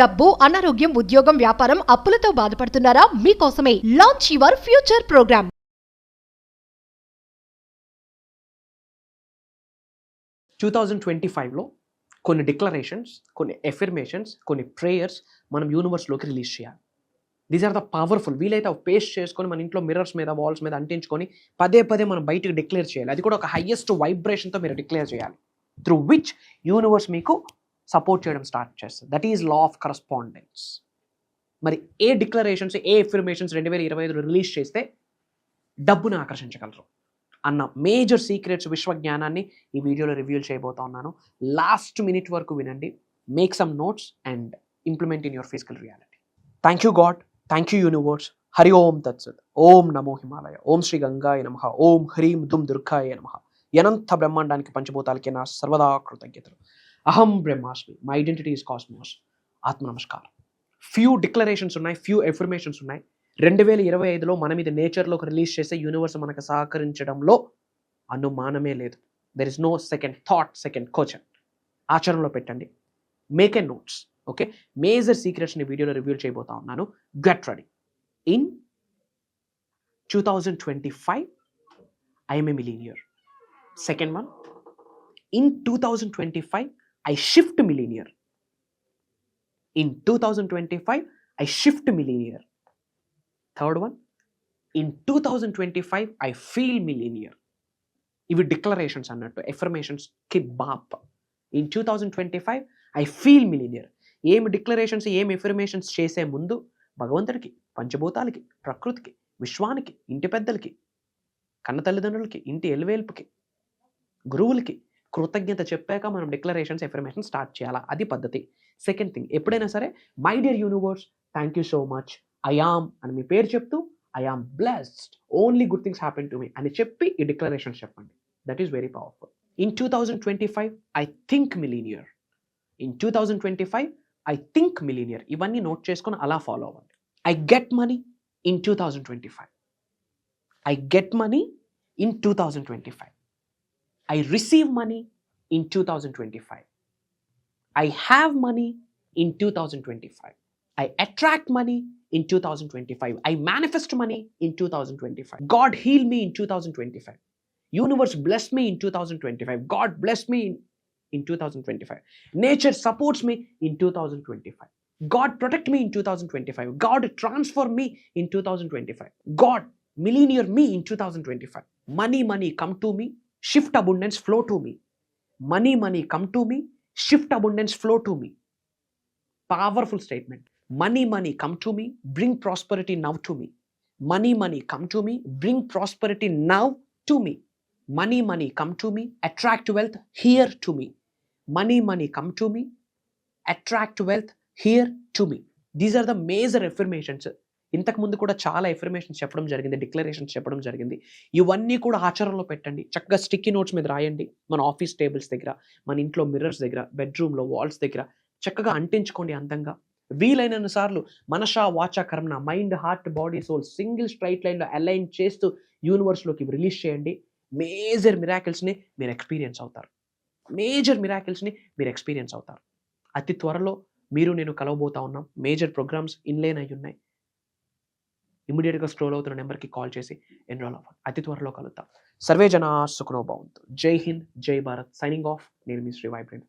డబ్బు, అనారోగ్యం, ఉద్యోగం, వ్యాపారం, అప్పులతో బాధపడుతున్నారా? మీకోసమే లాంచ్ యువర్ ఫ్యూచర్ ప్రోగ్రామ్. 2025లో కొన్ని డిక్లరేషన్స్, కొన్ని ఎఫర్మేషన్స్, కొన్ని ప్రేయర్స్ మనం యూనివర్స్లోకి రిలీజ్ చేయాలి. These are the powerful. వీలైతే అవి పేస్ట్ చేసుకొని మన ఇంట్లో మిర్రర్స్ మీద, వాల్స్ మీద అంటించుకొని పదే పదే మనం బయటకు డిక్లేర్ చేయాలి. అది కూడా ఒక హైయెస్ట్ వైబ్రేషన్తో మీరు డిక్లేర్ చేయాలి. త్రూ విచ్ యూనివర్స్ మీకు సపోర్ట్ చేయడం స్టార్ట్ చేస్తుంది. That is law of correspondence. మరి ఏ డిక్లరేషన్స్, ఏ ఎఫర్మేషన్స్ 2025లో రిలీజ్ చేస్తే డబ్బును ఆకర్షించగలరు అన్న మేజర్ సీక్రెట్స్, విశ్వజ్ఞానాన్ని ఈ వీడియోలో రివ్యూ చేయబోతా ఉన్నాను. లాస్ట్ మినిట్ వరకు వినండి. Make some notes and implement in your physical reality. Thank you God, thank you universe. Hari Om Tatsat. Om నమో హిమాలయ. ఓం శ్రీ గంగాయ నమః. ఓం హ్రీం దుమ్ దుర్గాయ నమః. అనంత బ్రహ్మాండానికి, పంచభూతాలకి నా సర్వదా కృతజ్ఞతలు. అహం బ్రహ్మాస్మి. My identity is cosmos. ఆత్మ నమస్కారం. ఫ్యూ డిక్లరేషన్స్ ఉన్నాయి, ఫ్యూ ఎఫర్మేషన్స్ ఉన్నాయి. 2025లో మనం ఇది నేచర్లోకి రిలీజ్ చేసే యూనివర్స్ మనకు సహకరించడంలో అనుమానమే లేదు. There is no second thought, second question. ఆచరణలో పెట్టండి. Make a notes. Okay, major సీక్రెట్స్ని వీడియోలో రివ్యూ చేయబోతా ఉన్నాను. Get ready. In 2025 I am a millionaire. Second one, in 2025 I shift millionaire. In 2025 I shift millionaire. Third one, in 2025 I feel millionaire. ఇవి declarations అన్నట్టు, affirmations కి బాప్. In 2025 I feel millionaire. ఏమి declarations, ఏమి affirmations చేసే ముందు భగవంతుడికి, పంచభూతాలకి, ప్రకృతికి, విశ్వానికి, ఇంటి పెద్దలకి, కన్న తల్లిదండ్రులకి, ఇంటి ఎలువేల్పుకి, గురువులకి కృతజ్ఞత చెప్పాక మనం డిక్లరేషన్స్, ఎఫర్మేషన్ స్టార్ట్ చేయాలా. అది పద్ధతి. సెకండ్ థింగ్, ఎప్పుడైనా సరే my dear universe, thank you so much, I am అని మీ పేరు చెప్తూ I am blessed, only good things happen to me అని చెప్పి ఈ డిక్లరేషన్స్ చెప్పండి. That is very powerful. In 2025 I think millionaire. In 2025 I think millionaire. ఇవన్నీ note చేసుకొని అలా ఫాలో అవ్వండి. I get money in 2025. I get money in 2025. I receive money in 2025. I have money in 2025. I attract money in 2025. I manifest money in 2025. God heal me in 2025. Universe bless me in 2025. God bless me in 2025. Nature supports me in 2025. God protect me in 2025. God transform me in 2025. God millionaire me in 2025. Money come to me. Shift abundance flow to me. Money come to me. Shift abundance flow to me. Powerful statement. Money come to me. Bring prosperity now to me. Money come to me. Bring prosperity now to me. Money come to me. Attract wealth here to me. Money come to me. Attract wealth here to me. These are the major affirmations. ఇంతకుముందు కూడా చాలా affirmations చెప్పడం జరిగింది, declarations చెప్పడం జరిగింది. ఇవన్నీ కూడా ఆచరణలో పెట్టండి. చక్కగా స్టిక్కీ నోట్స్ మీద రాయండి. మన ఆఫీస్ టేబుల్స్ దగ్గర, మన ఇంట్లో మిర్రర్స్ దగ్గర, బెడ్రూమ్లో వాల్స్ దగ్గర చక్కగా అంటించుకోండి అందంగా. వీలైన సార్లు మనష వాచ కర్మణ, mind, heart, body, soul single straight లైన్లో అలైన్ చేస్తూ యూనివర్స్లోకి రిలీజ్ చేయండి. మేజర్ మిరాకిల్స్ని మీరు ఎక్స్పీరియన్స్ అవుతారు. అతి త్వరలో మీరు నేను కలవబోతా ఉన్నాం. మేజర్ ప్రోగ్రామ్స్ ఇన్లైన్ అయి ఉన్నాయి. ఇమీడియట్గా స్క్రోల్ అవుతున్న నెంబర్కి కాల్ చేసి ఎన్రోల్ అవ్వండి. అతి త్వరలో కలుద్దాం. సర్వే జనా సుఖనో భవంతు. జై హింద్, జై భారత్. Signing off. నేను మీ శ్రీ వైబ్రెంట్.